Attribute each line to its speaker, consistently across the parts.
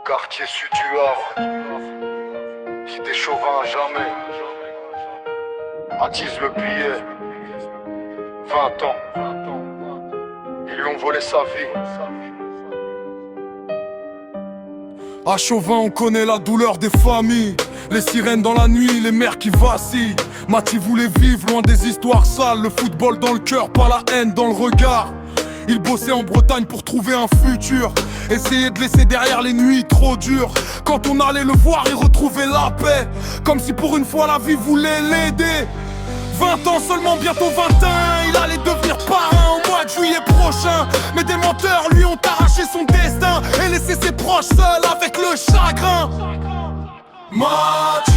Speaker 1: Quartier sud du Havre, cité Chauvin à jamais. Attise le billet, 20 ans, ils lui ont volé sa vie.
Speaker 2: À Chauvin, on connaît la douleur des familles. Les sirènes dans la nuit, les mères qui vacillent. Mati voulait vivre loin des histoires sales. Le football dans le cœur, pas la haine dans le regard. Il bossait en Bretagne pour trouver un futur. Essayait de laisser derrière les nuits trop dures. Quand on allait le voir, il retrouvait la paix. Comme si pour une fois la vie voulait l'aider. 20 ans seulement, bientôt 21. Il allait devenir parrain au mois de juillet prochain. Mais des menteurs lui ont arraché son destin et laissé ses proches seuls avec le chagrin. Mati,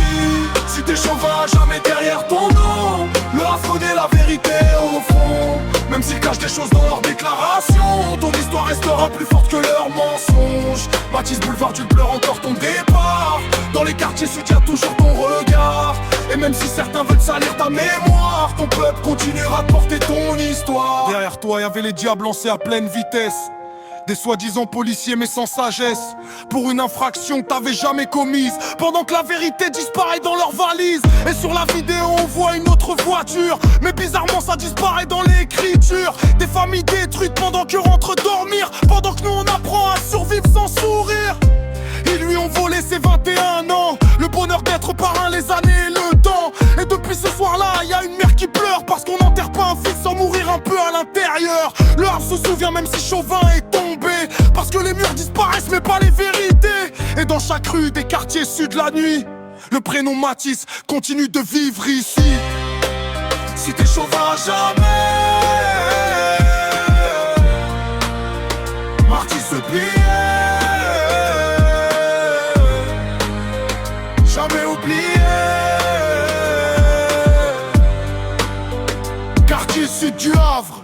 Speaker 2: si t'es chauvin, jamais derrière ton dos. Le afro est la vérité au fond. Même s'ils cachent des choses dans leurs déclarations, ton histoire restera plus forte que leurs mensonges. Matisse Boulevard, tu pleures encore ton départ. Dans les quartiers sud, y'a toujours ton regard. Et même si certains veulent salir ta mémoire, ton peuple continuera de porter ton histoire. Derrière toi, y'avait les diables lancés à pleine vitesse. Des soi-disant policiers mais sans sagesse, pour une infraction que t'avais jamais commise. Pendant que la vérité disparaît dans leurs valises. Et sur la vidéo on voit une autre voiture, mais bizarrement ça disparaît dans l'écriture. Des familles détruites pendant que rentrent dormir. Pendant que nous on apprend à survivre sans sourire. Ils lui ont volé ses 21 ans, le bonheur d'être parrain, les années et le temps. Et depuis ce soir-là, y a une mère qui pleure parce qu'on n'enterre pas un fils sans mourir un peu à l'intérieur. Le Havre se souvient même si Chauvin est tombé, parce que les murs disparaissent mais pas les vérités. Et dans chaque rue des quartiers sud la nuit, le prénom Matisse continue de vivre ici. Si t'es Chauvin à jamais, Matisse oublié. Jamais oublié. Quartier sud du Havre.